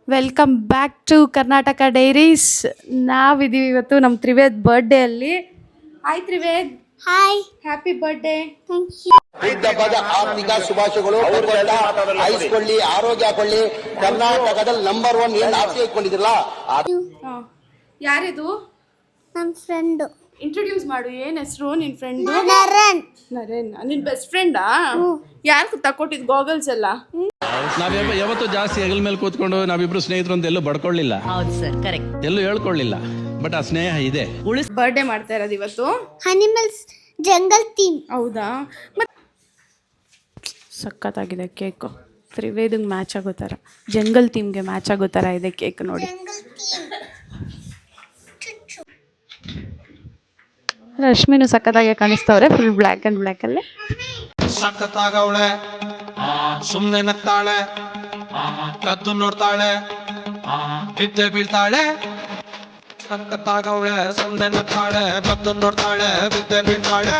Welcome back to Karnataka diaries. ನಾವಿದ್ದೀವಿ ಇವತ್ತು ನಮ್ಮ ತ್ರಿವೇದ್ ಬರ್ಡೇ ಅಲ್ಲಿ. Hi Trived. Hi, happy birthday. Thank you. ಹಬ್ಬದ ಆರ್ಥಿಕ ಶುಭಾಶಯಗಳು. ಐಸ್ಕೊಳ್ಳಿ, ಆರೋಗ್ಯ ಕೊಳ್ಳಿ. ಕರ್ನಾಟಕದಲ್ಲಿ ನಂಬರ್ 1 ಏನು ಆಸೆ ಇಟ್ಕೊಂಡಿದ್ರಲ್ಲ. ಯಾರಿದು? ನಮ್ಮ ಫ್ರೆಂಡು ಇಂಟ್ರೊಡ್ಯೂಸ್ ಮಾಡು. ಏನ್ ಹೆಸರು ನಿನ್ ಫ್ರೆಂಡ್? ನರನ್. ನರೇನ್. ನಿನ್ ಬೆಸ್ಟ್ ಫ್ರೆಂಡಾ? ಯಾರು ತಕೊಟ್ಟಿದ್ ಗಾಗಲ್ಸ್ ಎಲ್ಲ? ನಾವ್ ಯಾವತ್ತೂ ಜಾಸ್ತಿ ಹೆಗಲ ಮೇಲೆ ಕೂತ್ಕೊಂಡು ನಾವಿಬ್ರು ಸ್ನೇಹಿತರು ಅಂತ ಎಲ್ಲೂ ಬಡ್ಕೊಳ್ಳಿಲ್ಲ. ಹೌದು ಸರ್, ಕರೆಕ್ಟ್. ಎಲ್ಲೂ ಹೇಳ್ಕೊಳ್ಳಿಲ್ಲ. ಬಟ್ ಆ ಸ್ನೇಹ ಇದೆ. ಬರ್ಡೇ ಮಾಡ್ತಾ ಇರೋದು ಇವತ್ತು. Animals jungle theme. ಹೌದಾ? ಸಖತ್ತಾಗಿದೆ ಕೇಕು. ತ್ರಿವೇದಿಗೆ ಮ್ಯಾಚ್ ಆಗೋ ಥರ, ಜಂಗಲ್ ಥೀಮ್ಗೆ ಮ್ಯಾಚ್ ಆಗೋ ಥರ ಇದೆ ಕೇಕ್ ನೋಡಿ. ರಶ್ಮಿನು ಸಖತ್ತಾಗಿ ಕಾಣಿಸ್ತವ್ರೆ, ಫುಲ್ ಬ್ಲ್ಯಾಕ್ ಆ್ಯಂಡ್ ಬ್ಲ್ಯಾಕಲ್ಲಿ. ಸಖತ್ತಾಗವಳೆ, ಸುಮ್ಮನೆ ನಗ್ತಾಳೆ, ಕದ್ದು ನೋಡ್ತಾಳೆ, ಬಿದ್ದೆ ಬೀಳ್ತಾಳೆ. ಸಖತ್ತಾಗವಳೆ, ಸುಮ್ಮನೆ ನಗ್ತಾಳೆ, ಕದ್ದು ನೋಡ್ತಾಳೆ, ಬಿದ್ದೆ ಬೀಳ್ತಾಳೆ.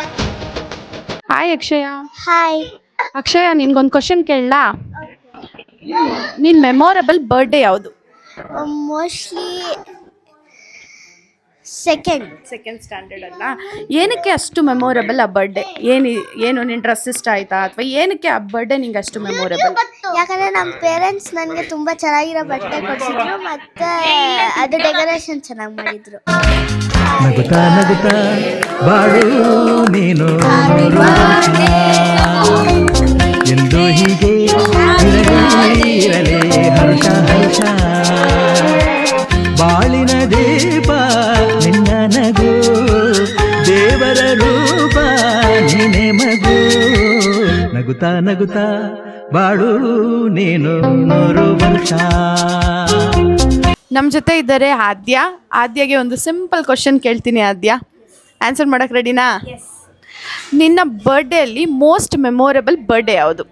ಹಾಯ್ ಅಕ್ಷಯ. ಹಾಯ್. ಅಕ್ಷಯ, ನಿನ್ಗೊಂದು ಕ್ವಶನ್ ಕೇಳಲಾ? ನಿನ್ ಮೆಮೊರಬಲ್ ಬರ್ಡೇ ಯಾವುದು? ಮೋಸ್ಟ್ಲಿ ಸೆಕೆಂಡ್ ಸ್ಟ್ಯಾಂಡರ್ಡ್ ಅಲ್ಲ. ಏನಕ್ಕೆ ಅಷ್ಟು ಮೆಮೊರಬಲ್ ಆ ಬರ್ಡೇ? ಏನು ನಿನ್ನ ಡ್ರೆಸ್ ಇಷ್ಟ ಆಯ್ತಾ, ಅಥವಾ ಏನಕ್ಕೆ ಆ ಬರ್ಡೇ ನಿಂಗೆ ಅಷ್ಟು ಮೆಮೊರಬಲ್? ಯಾಕಂದ್ರೆ ನಮ್ಮ ಪೇರೆಂಟ್ಸ್ ನನಗೆ ತುಂಬಾ ಚೆನ್ನಾಗಿರೋ ಬಟ್ಟೆ ಕೊಡಿಸಿದ್ರು, ಮತ್ತೆ ಅದು ಡೆಕೋರೇಷನ್ ಚೆನ್ನಾಗಿ ಮಾಡಿದ್ರು. ನಗುತ್ತಾ ನಗುತ್ತಾ ಬಾಳು ನೀನು ಎಂದು ಹೀಗೆ ಇರಲಿ ಹರ್ಷ ಹರ್ಷ. ಬಾಳಿನ ದೀಪ ನಿನ್ನ ನಗು, ದೇವರ ರೂಪ ನೀನೆ ಮಗು. ನಗುತ್ತಾ ನಗುತ್ತಾ ಬಾಳು ನೀನು 100 ವರ್ಷ. ನಮ್ಮ ಜೊತೆ ಇದ್ದಾರೆ ಆದ್ಯ. ಆದ್ಯಗೆ ಒಂದು ಸಿಂಪಲ್ ಕ್ವಶನ್ ಕೇಳ್ತೀನಿ. ಆದ್ಯ, ಆನ್ಸರ್ ಮಾಡಕ್ಕೆ ರೆಡಿನಾ? ನಿನ್ನ ಬರ್ಡೇಲಿ ಮೋಸ್ಟ್ ಮೆಮೊರಬಲ್ ಬರ್ಡೇ ಯಾವುದು?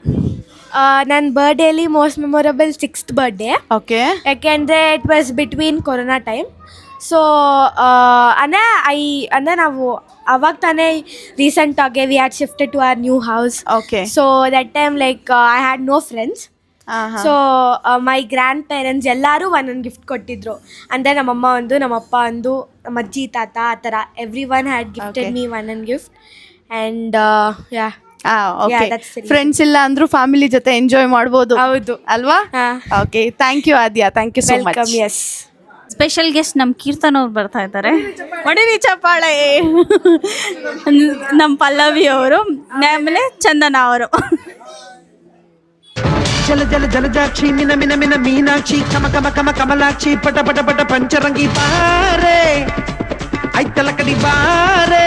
ನನ್ನ ಬರ್ಡೇಲಿ most memorable 6th birthday. Okay. ಯಾಕೆಂದರೆ it was between corona time. So ಅಂದರೆ ನಾವು ಅವಾಗ ತಾನೇ ರೀಸೆಂಟಾಗಿ we had shifted to our new house. Okay. So that time like I had no friends. So my grandparents ಎಲ್ಲರೂ ಒಂದೊಂದು gift ಕೊಟ್ಟಿದ್ರು. ಅಂದರೆ ನಮ್ಮಮ್ಮ ಒಂದು, ನಮ್ಮಪ್ಪ ಒಂದು, ನಮ್ಮ ಅಜ್ಜಿ ತಾತ, ಆ ಥರ every one had gifted me ಒಂದೊಂದು ಗಿಫ್ಟ್. ಆ್ಯಂಡ್ ಯಾ, ಫ್ರೆಂಡ್ಸ್ ಇಲ್ಲ ಅಂದ್ರೂ ಫ್ಯಾಮಿಲಿ ಜೊತೆ ಎಂಜಾಯ್ ಮಾಡ್ಬೋದು. ಹೌದು ಅಲ್ವಾ? Okay, thank you Aadya. Thank you so much. Welcome. Yes, special guest ನಮ್ಮ ಕೀರ್ತನ್ ಅವ್ರು ಬರ್ತಾ ಇದ್ದಾರೆ. ಹೊಡಿರಿ ಚಪ್ಪಾಳೆ. ನಮ್ಮ ಪಲ್ಲವಿ ಅವರು, ಆಮೇಲೆ ಚಂದನ ಅವರು. ಜಲ ಜಲ ಜಲಜಾಕ್ಷಿ ಮಿನ ಮಿನ ಮಿನ ಮೀನಾಕ್ಷಿ ಕಮ ಕಮ ಕಮ ಕಮಲಾಕ್ಷಿ ಪಟ ಪಟ ಪಟ ಪಂಚರಂಗಿ ಬಾರೆ ಐತಲ ಕಡಿ ಬಾರೆ.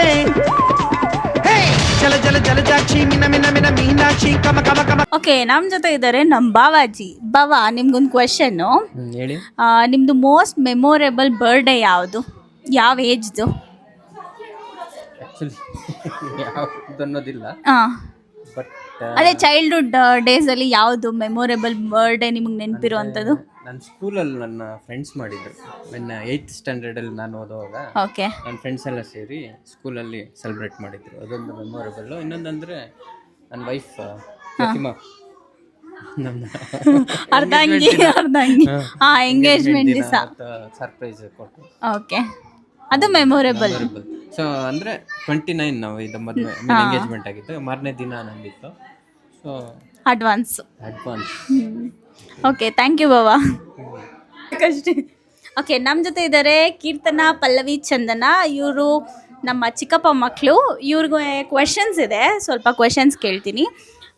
ಜಲ ಜಲ ಜಲಜಾಕ್ಷಿ ಮಿನ ಮಿನ ಮಿನ ಮೀನಾಕ್ಷಿ ಕಮ ಕಮ ಕಮ. ಓಕೆ, ನಮ್ಮ ಜೊತೆ ಇದ್ದಾರೆ ನಮ್ಮ ಬಾವಾಜಿ. ಬಾವಾ, ನಿಮ್ಗೊಂದು ಕ್ವೆಶನ್ನು. ಹೇಳಿ. ನಿಮ್ಮದು ಮೋಸ್ಟ್ ಮೆಮೊರೇಬಲ್ ಬರ್ಡೇ ಯಾವುದು? ಯಾವ ಏಜ್ದು? ಆ್ಯಕ್ಚುಲಿ ಯಾವುದು ಅನ್ನೋದಿಲ್ಲ. ಹಾಂ, ಬಟ್ ಅದೇ ಚೈಲ್ಡ್ಹುಡ್ ಡೇಸಲ್ಲಿ ಯಾವುದು ಮೆಮೊರೇಬಲ್ ಬರ್ಡೇ ನಿಮಗೆ ನೆನಪಿರುವಂಥದ್ದು? ನನ್ನ ಸ್ಕೂಲಲ್ಲಿ ನನ್ನ ಫ್ರೆಂಡ್ಸ್ ಮಾಡಿದ್ರು. ನನ್ನ 8th ಸ್ಟ್ಯಾಂಡರ್ಡಲ್ಲಿ ನಾನು ಓದುವಾಗ ಓಕೆ, ನನ್ನ ಫ್ರೆಂಡ್ಸ್ ಎಲ್ಲ ಸೇರಿ ಸ್ಕೂಲಲ್ಲಿ ಸೆಲೆಬ್ರೇಟ್ ಮಾಡಿದ್ರು. ಅದೊಂದು ಮೆಮೊರೇಬಲ್ಲು. ಇನ್ನೊಂದಂದರೆ ನನ್ನ ವೈಫ್ ಪ್ರತಿಮಾ, ನಮ್ಮ ಅರ್ಧಂಗಿ ಹಾಂ, ಎಂಗೇಜ್ಮೆಂಟ್ ದಿವಸ ಸರ್ಪ್ರೈಸ್ ಕೊಟ್ಟರು. ಓಕೆ, ಅದು ಮೆಮೊರೇಬಲ್. ಸೊ ಅಂದರೆ 29 ನಾವು ಇದು ಮದುವೆ ಎಂಗೇಜ್ಮೆಂಟ್ ಆಗಿತ್ತು. ಮಾರನೇ ದಿನ ನಮಗಿತ್ತು. So advance. Okay, thank you ಬಾವಾ. ಓಕೆ, ನಮ್ಮ ಜೊತೆ ಇದ್ದಾರೆ ಕೀರ್ತನ, ಪಲ್ಲವಿ, ಚಂದನ. ಇವರು ನಮ್ಮ ಚಿಕ್ಕಪ್ಪ ಮಕ್ಕಳು. ಇವ್ರಿಗೂ ಕ್ವೆಶನ್ಸ್ ಇದೆ, ಸ್ವಲ್ಪ ಕ್ವೆಶನ್ಸ್ ಕೇಳ್ತೀನಿ.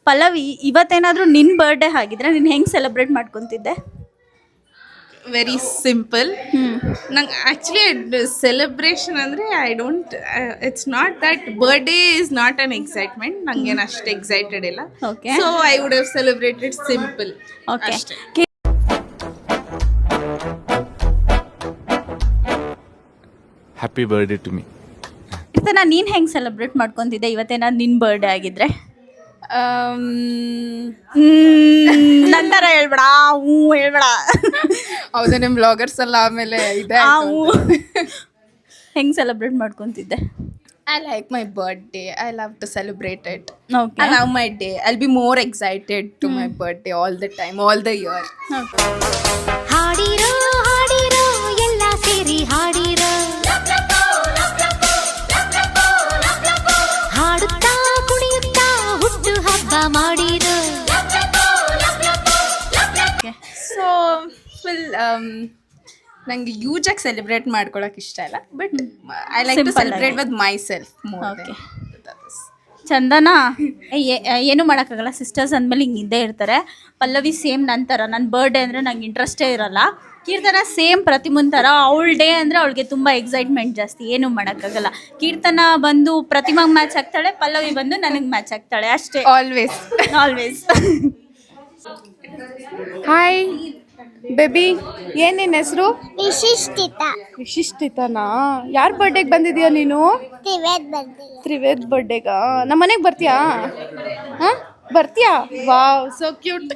ಪಲ್ಲವಿ, ಇವತ್ತೇನಾದರೂ ನಿನ್ನ ಬರ್ಡೇ ಆಗಿದ್ರೆ ನೀನು ಹೆಂಗೆ ಸೆಲೆಬ್ರೇಟ್ ಮಾಡ್ಕೊತಿದ್ದೆ? Very simple. ನಂಗೆ ಆ್ಯಕ್ಚುಲಿ ಸೆಲೆಬ್ರೇಷನ್ ಅಂದರೆ I don't, it's not that birthday is not an excitement. ನಂಗೇನು ಅಷ್ಟು ಎಕ್ಸೈಟೆಡ್ ಇಲ್ಲ. Okay, so I would have celebrated simple. Okay. Happy birthday to me. Keerthana, ನೀನು ಹೆಂಗೆ ಸೆಲೆಬ್ರೇಟ್ ಮಾಡ್ಕೊತಿದ್ದೆ ಇವತ್ತೇನಾದ್ರು ನಿನ್ನ ಬರ್ಡೇ ಆಗಿದ್ರೆ? ನಂತರ ಹೇಳ್ಬೇಡ, ಹೇಳ್ಬೇಡ. ಹೌದು, ನಿಮ್ಮ ಬ್ಲಾಗರ್ಸ್ ಎಲ್ಲ ಆಮೇಲೆ ಇದೆ. ಹೆಂಗೆ celebrate ಮಾಡ್ಕೊತಿದ್ದೆ? I like my birthday. I love to celebrate it. Okay. I love my day. I'll be more excited to my birthday all the time, all the year. Okay. So full ನಂಗೆ ಯೂಜಾಗಿ celebrate ಮಾಡ್ಕೊಳಕ್ಕೆ ಇಷ್ಟ ಇಲ್ಲ, but I like to celebrate with myself more. Chandana ಏನು ಮಾಡೋಕ್ಕಾಗಲ್ಲ, sisters ಅಂದಮೇಲೆ ಹಿಂಗೆ ಇದ್ದೇ ಇರ್ತಾರೆ. ಪಲ್ಲವಿ ಸೇಮ್ ನಂತರ ನನ್ನ ಬರ್ಡೇ ಅಂದರೆ ನಂಗೆ ಇಂಟ್ರೆಸ್ಟೇ ಇರಲ್ಲ. ಕೀರ್ತನ ಸೇಮ್ ಪ್ರತಿಮುನ್ ಥರ, ಅವಳ ಡೇ ಅಂದರೆ ಅವಳಿಗೆ ತುಂಬ ಎಕ್ಸೈಟ್ಮೆಂಟ್ ಜಾಸ್ತಿ, ಏನೂ ಮಾಡೋಕ್ಕಾಗಲ್ಲ. ಕೀರ್ತನ ಬಂದು ಪ್ರತಿಮಾಗೆ ಮ್ಯಾಚ್ ಆಗ್ತಾಳೆ, ಪಲ್ಲವಿ ಬಂದು ನನಗೆ ಮ್ಯಾಚ್ ಆಗ್ತಾಳೆ, ಅಷ್ಟೇ. Always always. ಹಾಯ್ ಬೇಬಿ, ಏನು ನಿನ್ನ ಹೆಸರು? ವಿಶಿಷ್ಟಿತ ವಿಶಿಷ್ಟಿತನಾ? ಯಾರ ಬರ್ಡೇಗೆ ಬಂದಿದ್ಯಾ ನೀನು? ತ್ರಿವೇದ್ ಬರ್ಡೇಗ? ನಮ್ಮ ಮನೆಗೆ ಬರ್ತೀಯಾ? ಹಾಂ ಬರ್ತೀಯಾ? Wow, so cute.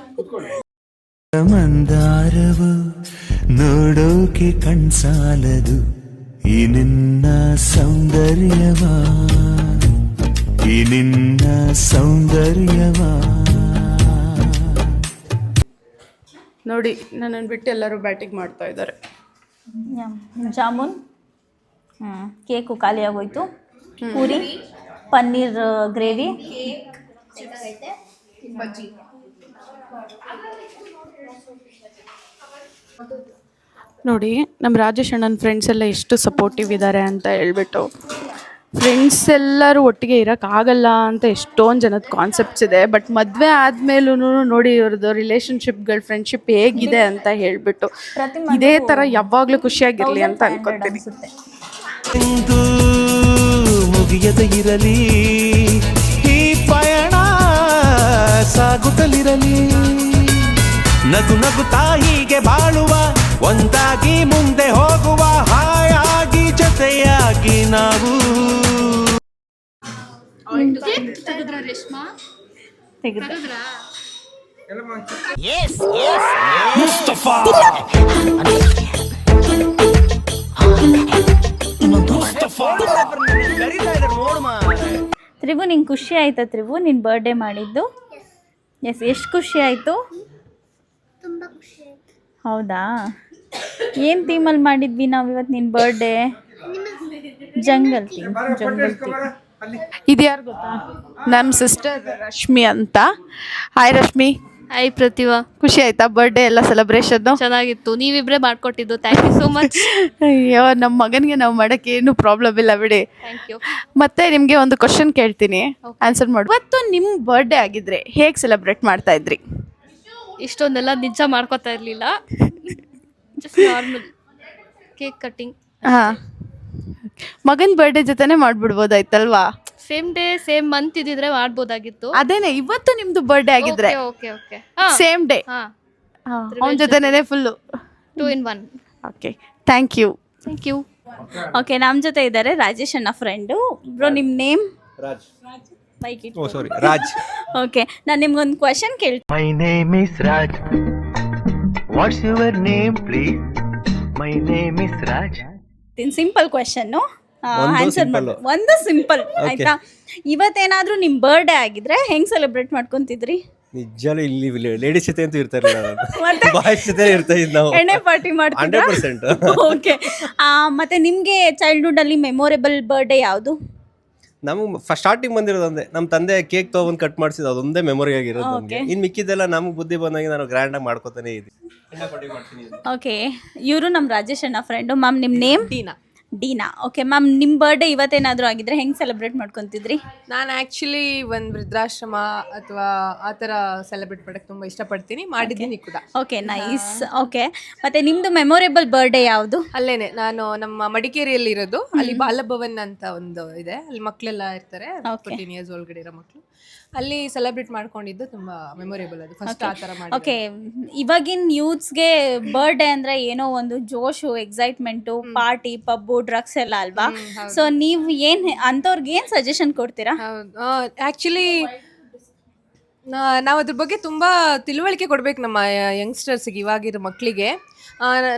ಮಂದಾರವು ನೋಡೋಕೆ ಕಣ್ಸಾಲದು ಈ ನಿನ್ನ ಸೌಂದರ್ಯವಾ, ಈ ನಿನ್ನ ಸೌಂದರ್ಯವಾ. ನೋಡಿ, ನನ್ನನ್ನು ಬಿಟ್ಟು ಎಲ್ಲರೂ ಬ್ಯಾಟಿಂಗ್ ಮಾಡ್ತಾ ಇದ್ದಾರೆ. ಜಾಮೂನ್, ಕೇಕು ಖಾಲಿ ಆಗೋಯ್ತು, ಪೂರಿ, ಪನ್ನೀರ್ ಗ್ರೇವಿ, ನೋಡಿ ನಮ್ಮ ರಾಜೇಶ್ ಅಣ್ಣನ ಫ್ರೆಂಡ್ಸ್ ಎಲ್ಲ ಎಷ್ಟು ಸಪೋರ್ಟಿವ್ ಇದ್ದಾರೆ ಅಂತ ಹೇಳ್ಬಿಟ್ಟು. ಫ್ರೆಂಡ್ಸ್ ಎಲ್ಲರೂ ಒಟ್ಟಿಗೆ ಇರೋಕ್ಕಾಗಲ್ಲ ಅಂತ ಎಷ್ಟೊಂದು ಜನದ ಕಾನ್ಸೆಪ್ಟ್ಸ್ ಇದೆ. ಬಟ್ ಮದುವೆ ಆದಮೇಲೂ ನೋಡಿ ಇವ್ರದ್ದು ರಿಲೇಷನ್ಶಿಪ್ಗಳು, ಫ್ರೆಂಡ್ಶಿಪ್ ಹೇಗಿದೆ ಅಂತ ಹೇಳಿಬಿಟ್ಟು ಇದೇ ಥರ ಯಾವಾಗಲೂ ಖುಷಿಯಾಗಿರಲಿ ಅಂತ ಅನ್ಕೊತೀನಿ. ಎಂದು ಮುಗಿಯದ ಇರಲಿ ಈ ಪಯಣ, ಸಾಗುತ್ತಲಿರಲಿ ನಗು ನಗುತ್ತಾ ಹೀಗೆ ಬಾಳುವ, ಒಂದಾಗಿ ಮುಂದೆ ಹೋಗುವ, ಹಾಯಾಗಿ ಜೊತೆಯಾಗಿ ನಾವು. ತ್ರಿವು, ನಿಂಗೆ ಖುಷಿ ಆಯ್ತಾ ತ್ರಿವು ನಿನ್ನ ಬರ್ಡೇ ಮಾಡಿದ್ದು? ಎಸ್, ಎಷ್ಟು ಖುಷಿ ಆಯಿತು? ತುಂಬ ಖುಷಿ ಆಯ್ತು. ಹೌದಾ? ಏನು ಥೀಮಲ್ಲಿ ಮಾಡಿದ್ವಿ ನಾವು ಇವತ್ತು ನಿನ್ನ ಬರ್ಡೇ? Jungle theme. ಇದು ಯಾರು ಗೊತ್ತಾ? ನಮ್ಮ ಸಿಸ್ಟರ್ ರಶ್ಮಿ ಅಂತ. ಹಾಯ್ ರಶ್ಮಿ. ಹಾಯ್ ಪ್ರತಿಭಾ. ಖುಷಿ ಆಯ್ತಾ ಬರ್ಡೇ ಎಲ್ಲ ಸೆಲೆಬ್ರೇಷನ್ನು? ಚೆನ್ನಾಗಿತ್ತು, ನೀವಿಬ್ಬರೇ ಮಾಡಿಕೊಟ್ಟಿದ್ದು. Thank you so much. ಅಯ್ಯೋ, ನಮ್ಮ ಮಗನಿಗೆ ನಾವು ಮಾಡೋಕ್ಕೆ ಏನು ಪ್ರಾಬ್ಲಮ್ ಇಲ್ಲ ಬಿಡಿ. Thank you. ಮತ್ತೆ ನಿಮಗೆ ಒಂದು ಕ್ವಶನ್ ಕೇಳ್ತೀನಿ, ಆನ್ಸರ್ ಮಾಡಿ. ಇವತ್ತು ನಿಮ್ಮ ಬರ್ಡೇ ಆಗಿದ್ರೆ ಹೇಗೆ ಸೆಲೆಬ್ರೇಟ್ ಮಾಡ್ತಾ ಇದ್ರಿ? ಇಷ್ಟೊಂದೆಲ್ಲ ನಿಜ ಮಾಡ್ಕೊತಾ ಇರಲಿಲ್ಲ, ಜಸ್ಟ್ ನಾರ್ಮಲ್ ಕೇಕ್ ಕಟ್ಟಿಂಗ್. ಹಾಂ, ಮಗನ ಬರ್ಡೇ ಜೊತೆನೇ ಮಾಡ್ಬಿಡ್ಬೋದಾಯ್ತಲ್ವಾ? ಸೇಮ್ ಡೇ ಸೇಮ್ ಮಂತ್ ಇದ್ದಿದ್ರೆ ಮಾಡ್ಬೋದಾಗಿತ್ತು. ಅದೇನೆ, ಇವತ್ತು ನಿಮ್ದು ಬರ್ಡೇ ಆಗಿದ್ರೆ ಓಕೆ ಓಕೆ ಸೇಮ್ ಡೇ ಅವನ ಜೊತೆನೇ full 2 in 1. Okay, thank you. Thank you. Okay, ನಮ್ಮ ಜೊತೆ ಇದ್ದಾರೆ ರಾಜೇಶ್ ಅಣ್ಣ ಫ್ರೆಂಡು. ಬ್ರೋ, ನಿಮ್ಮ ನೇಮ್? ರಾಜ್. ರಾಜ್. ಓಕೆ, ನಾನು ನಿಮ್ಗೊಂದು ಕ್ವಶನ್ ಕೇಳ್ತೀನಿ. My name is Raj. What's your name please? My name is Raj. Simple question, answer ಮಾಡಿ. ಒಂದು ಸಿಂಪಲ್, ಆಯ್ತಾ? ಇವತ್ತೇನಾದ್ರೂ ನಿಮ್ಮ ಬರ್ಡೇ ಆಗಿದ್ರೆ ಹೆಂಗ್ ಸೆಲೆಬ್ರೇಟ್ ಮಾಡ್ಕೊಂತಿದ್ರಿ? ನಿಜಾಲು ಇಲ್ಲಿ ಲೇಡೀಸ್ ಜೊತೆ ಅಂತೂ ಇರ್ತಾ ಇರಲಿಲ್ಲ, ಬಾಯ್ಸ್ ಜೊತೆ ಇರ್ತಾ ಇದ್ದು ನಾವು. ಎಣ್ಣೆ ಪಾರ್ಟಿ ಮಾಡ್ತಿದ್ರಾ? 100%. ಓಕೆ, ಮತ್ತೆ ನಿಮಗೆ ಚೈಲ್ಡ್ಹುಡ್ ಅಲ್ಲಿ ಮೆಮೊರೇಬಲ್ ಬರ್ಡೇ ಯಾವುದು? ನಮ್ಗೆ ಸ್ಟಾರ್ಟಿಂಗ್ ಬಂದಿರೋದು ಒಂದೇ, ನಮ್ಮ ತಂದೆ ಕೇಕ್ ತೊಗೊಂಡು ಕಟ್ ಮಾಡಿಸಿದ್ದು, ಅದೊಂದೇ ಮೆಮೊರಿ ಆಗಿರೋದು ನಮಗೆ. ಇನ್ನು ಮಿಕ್ಕಿದ್ದೆಲ್ಲ ನಮ್ಗೆ ಬುದ್ಧಿ ಬಂದಾಗೆ ನಾನು ಗ್ರ್ಯಾಂಡಾಗಿ ಮಾಡ್ಕೊತಾನೆ ಇದ್ದೀನಿ. ಓಕೆ, ಇವರು ನಮ್ಮ ರಾಜೇಶ್ ಅಣ್ಣ ಫ್ರೆಂಡು. ಮ್ಯಾಮ್, ನಿಮ್ಮ ನೇಮ್? ಡೀನಾ. ಓಕೆ ಮ್ಯಾಮ್, ನಿಮ್ಮ ಬರ್ಡೇ ಇವತ್ತೇನಾದರೂ ಆಗಿದ್ರೆ ಹೆಂಗೆ ಸೆಲೆಬ್ರೇಟ್ ಮಾಡ್ಕೊತಿದ್ರಿ? ನಾನು ಆ್ಯಕ್ಚುಲಿ ಒಂದು ವೃದ್ಧಾಶ್ರಮ ಅಥವಾ ಆ ಥರ ಸೆಲೆಬ್ರೇಟ್ ಮಾಡೋಕ್ಕೆ ತುಂಬ ಇಷ್ಟಪಡ್ತೀನಿ, ಮಾಡಿದ್ದೀನಿ ಕೂಡ. Okay, nice. ಓಕೆ, ಮತ್ತು ನಿಮ್ಮದು ಮೆಮೊರೇಬಲ್ ಬರ್ಡೇ ಯಾವುದು? ಅಲ್ಲೇನೆ, ನಾನು ನಮ್ಮ ಮಡಿಕೇರಿಯಲ್ಲಿ ಇರೋದು, ಅಲ್ಲಿ ಬಾಲಭವನ್ ಅಂತ ಒಂದು ಇದೆ, ಅಲ್ಲಿ ಮಕ್ಕಳೆಲ್ಲ ಇರ್ತಾರೆ, 14 years ಒಳಗಡೆ ಇರೋ ಮಕ್ಕಳು. ಅಲ್ಲಿ ಸೆಲೆಬ್ರೇಟ್ ಮಾಡ್ಕೊಂಡಿದ್ದು ತುಂಬ ಮೆಮೊರೇಬಲ್, ಅದು ಫಸ್ಟ್ ಆ ಥರ ಮಾಡಿ. ಓಕೆ, ಇವಾಗಿನ ಯೂತ್ಸ್ಗೆ ಬರ್ಡೇ ಅಂದರೆ ಏನೋ ಒಂದು ಜೋಶು, ಎಕ್ಸೈಟ್ಮೆಂಟು, ಪಾರ್ಟಿ, ಪಬ್ಬು, ಡ್ರಗ್ಸ್ ಎಲ್ಲ ಅಲ್ವಾ? ಸೊ ನೀವು ಏನು ಅಂಥವ್ರಿಗೆ ಏನು ಸಜೆಷನ್ ಕೊಡ್ತೀರಾ? ಆ್ಯಕ್ಚುಲಿ ನಾವು ಅದ್ರ ಬಗ್ಗೆ ತುಂಬ ತಿಳುವಳಿಕೆ ಕೊಡ್ಬೇಕು ನಮ್ಮ ಯಂಗ್ಸ್ಟರ್ಸ್ಗೆ, ಇವಾಗಿರೋ ಮಕ್ಕಳಿಗೆ.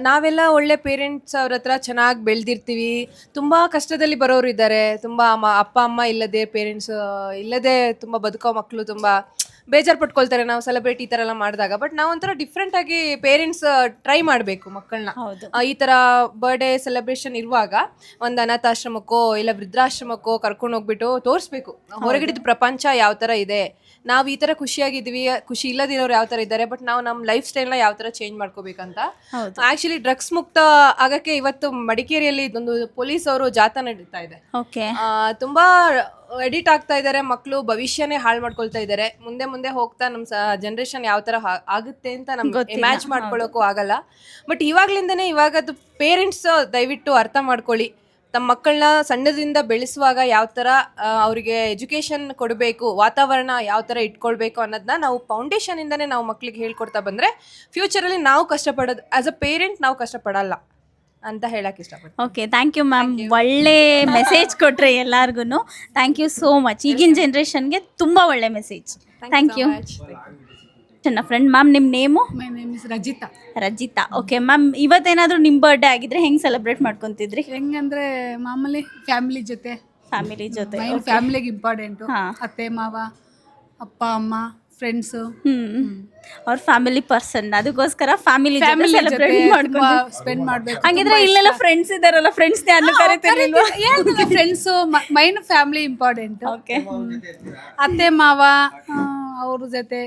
ನಾವೆಲ್ಲ ಒಳ್ಳೆ ಪೇರೆಂಟ್ಸ್ ಅವ್ರ ಹತ್ರ ಚೆನ್ನಾಗಿ ಬೆಳೆದಿರ್ತೀವಿ, ತುಂಬ ಕಷ್ಟದಲ್ಲಿ ಬರೋರು ಇದ್ದಾರೆ, ತುಂಬ ಅಪ್ಪ ಅಮ್ಮ ಇಲ್ಲದೆ, ಪೇರೆಂಟ್ಸ್ ಇಲ್ಲದೆ ತುಂಬ ಬದುಕೋ ಮಕ್ಕಳು ತುಂಬ ಬೇಜಾರು ಪಟ್ಕೊಳ್ತಾರೆ ನಾವು ಸೆಲೆಬ್ರೇಟ್ ಈ ಥರ ಎಲ್ಲ ಮಾಡಿದಾಗ. ಬಟ್ ನಾವು ಒಂಥರ ಡಿಫ್ರೆಂಟಾಗಿ ಪೇರೆಂಟ್ಸ್ ಟ್ರೈ ಮಾಡಬೇಕು ಮಕ್ಕಳನ್ನ. ಈ ಥರ ಬರ್ಡೇ ಸೆಲೆಬ್ರೇಷನ್ ಇರುವಾಗ ಒಂದು ಅನಾಥಾಶ್ರಮಕ್ಕೋ ಇಲ್ಲ ವೃದ್ಧಾಶ್ರಮಕ್ಕೋ ಕರ್ಕೊಂಡು ಹೋಗ್ಬಿಟ್ಟು ತೋರಿಸ್ಬೇಕು ಹೊರಗಡೆದು ಪ್ರಪಂಚ ಯಾವ ಥರ ಇದೆ, ನಾವು ಈ ಥರ ಖುಷಿಯಾಗಿದ್ದೀವಿ, ಖುಷಿ ಇಲ್ಲದಿರೋರು ಯಾವ ಥರ ಇದ್ದಾರೆ, ಬಟ್ ನಾವು ನಮ್ಮ ಲೈಫ್ ಸ್ಟೈಲ್ನ ಯಾವ ಥರ ಚೇಂಜ್ ಮಾಡ್ಕೋಬೇಕಂತ. ಆ್ಯಕ್ಚುಲಿ ಡ್ರಗ್ಸ್ ಮುಕ್ತ ಆಗಕ್ಕೆ ಇವತ್ತು ಮಡಿಕೇರಿಯಲ್ಲಿ ಒಂದು ಪೊಲೀಸ್ ಅವರು ಜಾಥಾ ನಡೀತಾ ಇದೆ. ಓಕೆ, ತುಂಬಾ ಎಡಿಟ್ ಆಗ್ತಾ ಇದ್ದಾರೆ ಮಕ್ಕಳು, ಭವಿಷ್ಯನೇ ಹಾಳು ಮಾಡ್ಕೊಳ್ತಾ ಇದ್ದಾರೆ. ಮುಂದೆ ಮುಂದೆ ಹೋಗ್ತಾ ನಮ್ಮ ಜನರೇಷನ್ ಯಾವ ತರ ಆಗುತ್ತೆ ಅಂತ ನಮ್ಗೆ ಇಮ್ಯಾಜ್ ಮಾಡ್ಕೊಳ್ಳೋಕ್ಕೂ ಆಗಲ್ಲ. ಬಟ್ ಇವಾಗ್ಲಿಂದನೇ ಇವಾಗದು ಪೇರೆಂಟ್ಸ್ ದಯವಿಟ್ಟು ಅರ್ಥ ಮಾಡ್ಕೊಳ್ಳಿ, ತಮ್ಮ ಮಕ್ಕಳನ್ನ ಸಣ್ಣದಿಂದ ಬೆಳೆಸುವಾಗ ಯಾವ ಥರ ಅವರಿಗೆ ಎಜುಕೇಷನ್ ಕೊಡಬೇಕು, ವಾತಾವರಣ ಯಾವ ಥರ ಇಟ್ಕೊಳ್ಬೇಕು ಅನ್ನೋದನ್ನ ನಾವು ಫೌಂಡೇಶನಿಂದನೇ ನಾವು ಮಕ್ಕಳಿಗೆ ಹೇಳ್ಕೊಡ್ತಾ ಬಂದರೆ ಫ್ಯೂಚರಲ್ಲಿ ನಾವು ಕಷ್ಟಪಡೋದು ಆ್ಯಸ್ ಅ ಪೇರೆಂಟ್ ನಾವು ಕಷ್ಟಪಡಲ್ಲ ಅಂತ ಹೇಳಕ್ಕೆ ಇಷ್ಟಪಡ್ತೀನಿ. Okay, thank you ma'am. ಒಳ್ಳೆ ಮೆಸೇಜ್ ಕೊಟ್ರೆ ಎಲ್ಲಾರ್ಗು. Thank you so much. ಈಗಿನ ಜನ್ರೇಷನ್ಗೆ ತುಂಬ ಒಳ್ಳೆ ಮೆಸೇಜ್. Thank you. ನನ್ನ ಫ್ರೆಂಡ್ ಮ್ಯಾಮ್, ನಿಮ್ಮ name? My name is Rajitha. Rajitha. Okay ma'am, ಇವತ್ತೇನಾದರೂ ನಿಮ್ಮ ಬರ್ಡೇ ಆಗಿದ್ರೆ ಹೆಂಗೆ ಸೆಲೆಬ್ರೇಟ್ ಮಾಡ್ಕೊತಿದ್ರಿ? ಹೆಂಗಂದ್ರೆ ಮಾಮೂಲಿ ಫ್ಯಾಮಿಲಿ ಜೊತೆ. ಫ್ಯಾಮಿಲಿ ಜೊತೆ. ಫ್ಯಾಮಿಲಿಗೆ ಇಂಪಾರ್ಟೆಂಟು. ಅತ್ತೆ ಮಾವ, ಅಪ್ಪ ಅಮ್ಮ, ಫ್ರೆಂಡ್ಸು. ಅವ್ರ ಫ್ಯಾಮಿಲಿ ಪರ್ಸನ್, ಅದಕ್ಕೋಸ್ಕರ ಫ್ಯಾಮಿಲಿ ಜೊತೆ ಸೆಲೆಬ್ರೇಟ್ ಮಾಡ್ಕೊಂಡು ಸ್ಪೆಂಡ್ ಮಾಡಬೇಕು. ಹಾಗಿದ್ರೆ ಇಲ್ಲೆಲ್ಲ ಫ್ರೆಂಡ್ಸ್ ಇದಾರಲ್ಲ, ಫ್ರೆಂಡ್ಸ್ ಯಾರು ಕರೀತಿರ್ಲಿಲ್ವಾ? Friends main family important. Okay, ಅತ್ತೆ ಮಾವ ಅವ್ರ ಜೊತೆ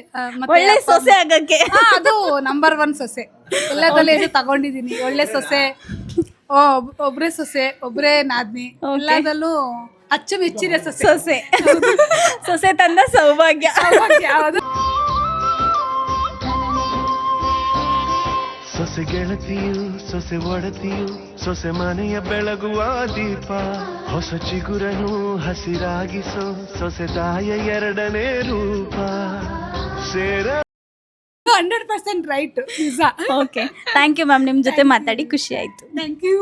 ಒಳ್ಳೆ ಸೊಸೆ ಆಗಕ್ಕೆ ಅದು ನಂಬರ್ 1 ಸೊಸೆ. ಎಲ್ಲದಲ್ಲೂ ಇದು ತಗೊಂಡಿದ್ದೀನಿ. ಒಳ್ಳೆ ಸೊಸೆ, ಒಬ್ರೇ ಸೊಸೆ, ಒಬ್ರೇ ನಾದ್ನಿ, ಎಲ್ಲದಲ್ಲೂ ಅಚ್ಚುಮೆಚ್ಚಿನ ಸೊಸೆ. ಸೊಸೆ ತಂದ ಸೌಭಾಗ್ಯ. ಸೊಸೆ ಗೆಳತಿಯು, ಸೊಸೆ ಒಡತಿಯು, ಸೊಸೆ ಮನೆಯ ಬೆಳಗುವ ದೀಪ, ಹೊಸ ಚಿಗುರನು ಹಸಿರಾಗಿಸೋ ಸೊಸೆ ತಾಯ ಎರಡನೇ ರೂಪ. 100% right. Okay, thank you ma'am. ನಿಮ್ಮ ಜೊತೆ ಮಾತಾಡಿ ಖುಷಿ ಆಯಿತು. Thank you.